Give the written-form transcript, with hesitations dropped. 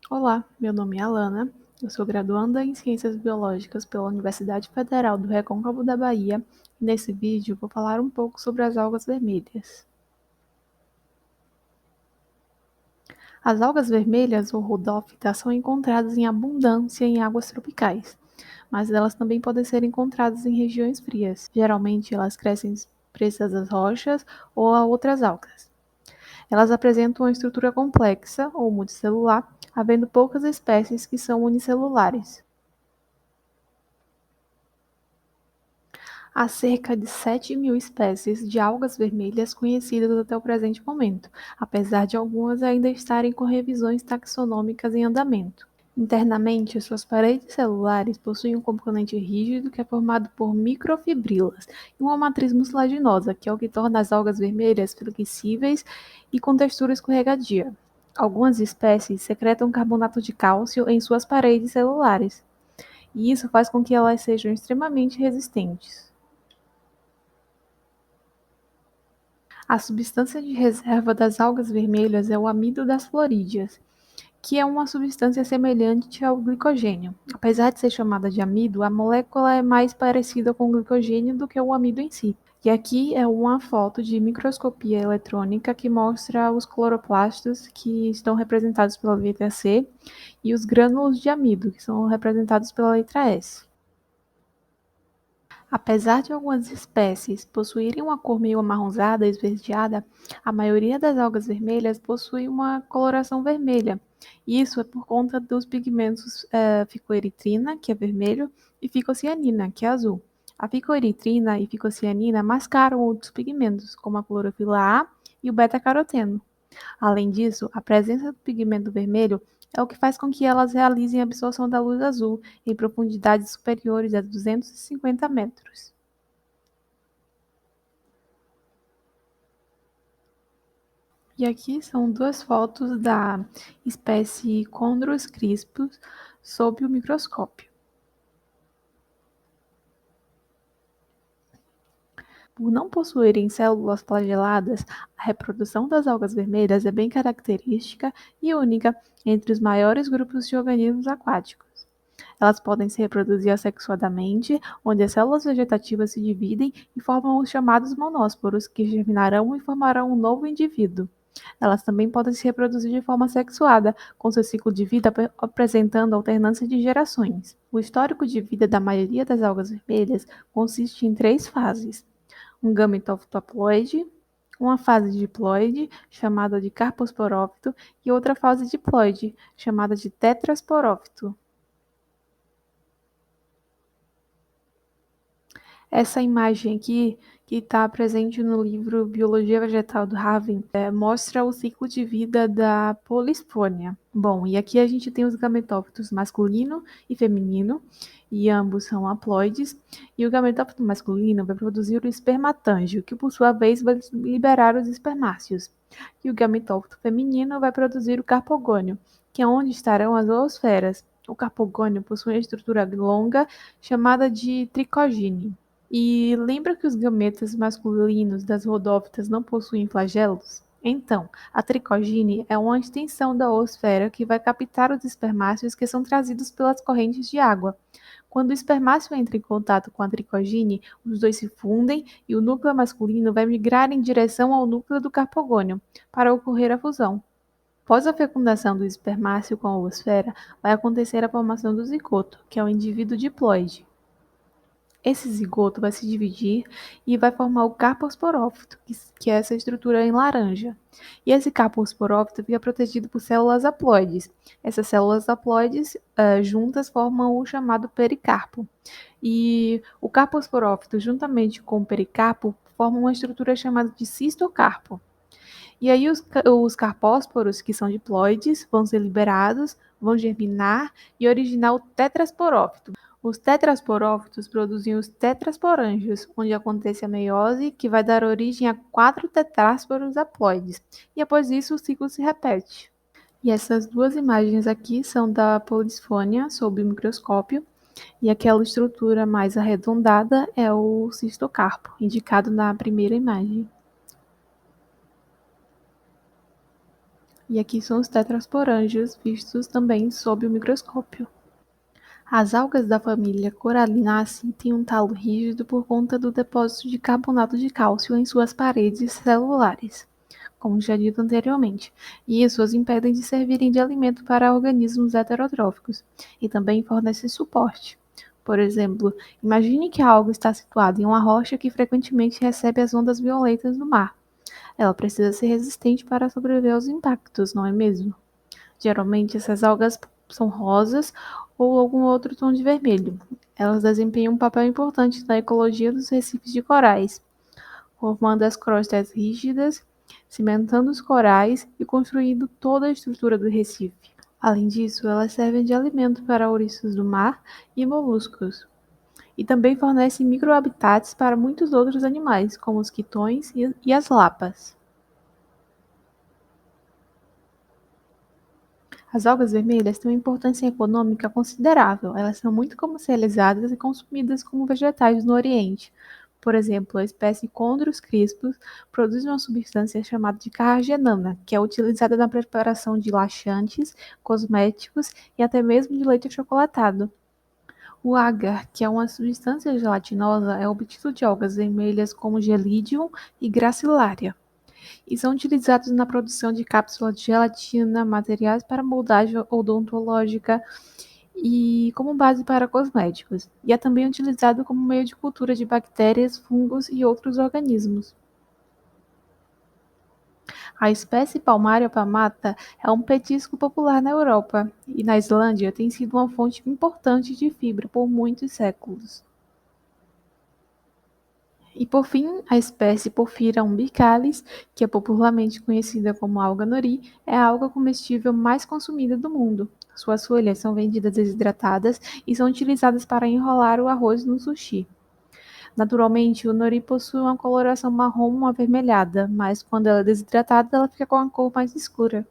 Olá, meu nome é Alana, eu sou graduanda em Ciências Biológicas pela Universidade Federal do Recôncavo da Bahia e nesse vídeo vou falar um pouco sobre as algas vermelhas. As algas vermelhas, ou rodófitas, são encontradas em abundância em águas tropicais, mas elas também podem ser encontradas em regiões frias. Geralmente elas crescem presas às rochas ou a outras algas. Elas apresentam uma estrutura complexa ou multicelular, havendo poucas espécies que são unicelulares. Há cerca de 7.000 espécies de algas vermelhas conhecidas até o presente momento, apesar de algumas ainda estarem com revisões taxonômicas em andamento. Internamente, suas paredes celulares possuem um componente rígido que é formado por microfibrilas e uma matriz mucilaginosa, que é o que torna as algas vermelhas flexíveis e com textura escorregadia. Algumas espécies secretam carbonato de cálcio em suas paredes celulares, e isso faz com que elas sejam extremamente resistentes. A substância de reserva das algas vermelhas é o amido das florídeas, que é uma substância semelhante ao glicogênio. Apesar de ser chamada de amido, a molécula é mais parecida com o glicogênio do que o amido em si. E aqui é uma foto de microscopia eletrônica que mostra os cloroplastos, que estão representados pela letra C, e os grânulos de amido, que são representados pela letra S. Apesar de algumas espécies possuírem uma cor meio amarronzada, esverdeada, a maioria das algas vermelhas possui uma coloração vermelha. Isso é por conta dos pigmentos ficoeritrina, que é vermelho, e ficocianina, que é azul. A ficoeritrina e ficocianina mascaram outros pigmentos, como a clorofila A e o beta-caroteno. Além disso, a presença do pigmento vermelho é o que faz com que elas realizem a absorção da luz azul em profundidades superiores a 250 metros. E aqui são duas fotos da espécie Chondrus crispus sob o microscópio. Por não possuírem células flageladas, a reprodução das algas vermelhas é bem característica e única entre os maiores grupos de organismos aquáticos. Elas podem se reproduzir assexuadamente, onde as células vegetativas se dividem e formam os chamados monósporos, que germinarão e formarão um novo indivíduo. Elas também podem se reproduzir de forma sexuada, com seu ciclo de vida apresentando alternância de gerações. O histórico de vida da maioria das algas vermelhas consiste em três fases: um gametófito haploide, uma fase diploide, chamada de carposporófito, e outra fase diploide, chamada de tetrasporófito. Essa imagem aqui, que está presente no livro Biologia Vegetal do Raven, mostra o ciclo de vida da Polisponia. Bom, e aqui a gente tem os gametófitos masculino e feminino, e ambos são haploides, e o gametófito masculino vai produzir o espermatângio, que por sua vez vai liberar os espermáceos. E o gametófito feminino vai produzir o carpogônio, que é onde estarão as oosferas. O carpogônio possui uma estrutura longa chamada de tricogine. E lembra que os gametas masculinos das rodófitas não possuem flagelos? Então, a tricogine é uma extensão da oosfera que vai captar os espermáceos que são trazidos pelas correntes de água. Quando o espermáceo entra em contato com a tricogine, os dois se fundem e o núcleo masculino vai migrar em direção ao núcleo do carpogônio para ocorrer a fusão. Após a fecundação do espermáceo com a oosfera, vai acontecer a formação do zigoto, que é o indivíduo diploide. Esse zigoto vai se dividir e vai formar o carposporófito, que é essa estrutura em laranja. E esse carposporófito fica protegido por células haploides. Essas células haploides juntas formam o chamado pericarpo. E o carposporófito, juntamente com o pericarpo, formam uma estrutura chamada de cistocarpo. E aí os carpósporos, que são diploides, vão ser liberados, vão germinar e originar o tetrasporófito. Os tetrasporófitos produzem os tetrasporângios, onde acontece a meiose, que vai dar origem a 4 tetrásporos haploides. E após isso, o ciclo se repete. E essas duas imagens aqui são da Polisfonia sob o microscópio, e aquela estrutura mais arredondada é o cistocarpo, indicado na primeira imagem. E aqui são os tetrasporângios, vistos também sob o microscópio. As algas da família Corallinaceae têm um talo rígido por conta do depósito de carbonato de cálcio em suas paredes celulares, como já dito anteriormente, e isso as impedem de servirem de alimento para organismos heterotróficos e também fornecem suporte. Por exemplo, imagine que a alga está situada em uma rocha que frequentemente recebe as ondas violentas do mar. Ela precisa ser resistente para sobreviver aos impactos, não é mesmo? Geralmente essas algas são rosas ou algum outro tom de vermelho. Elas desempenham um papel importante na ecologia dos recifes de corais, formando as crostas rígidas, cimentando os corais e construindo toda a estrutura do recife. Além disso, elas servem de alimento para ouriços do mar e moluscos, e também fornecem microhabitats para muitos outros animais, como os quitões e as lapas. As algas vermelhas têm uma importância econômica considerável. Elas são muito comercializadas e consumidas como vegetais no Oriente. Por exemplo, a espécie Chondrus crispus produz uma substância chamada de carragenana, que é utilizada na preparação de laxantes, cosméticos e até mesmo de leite achocolatado. O agar, que é uma substância gelatinosa, é obtido de algas vermelhas como Gelidium e Gracilaria e são utilizados na produção de cápsulas de gelatina, materiais para moldagem odontológica e como base para cosméticos. E é também utilizado como meio de cultura de bactérias, fungos e outros organismos. A espécie Palmaria palmata é um petisco popular na Europa e na Islândia tem sido uma fonte importante de fibra por muitos séculos. E por fim, a espécie Porphyra umbilicalis, que é popularmente conhecida como alga nori, é a alga comestível mais consumida do mundo. Suas folhas são vendidas desidratadas e são utilizadas para enrolar o arroz no sushi. Naturalmente, o nori possui uma coloração marrom avermelhada, mas quando ela é desidratada, ela fica com a cor mais escura.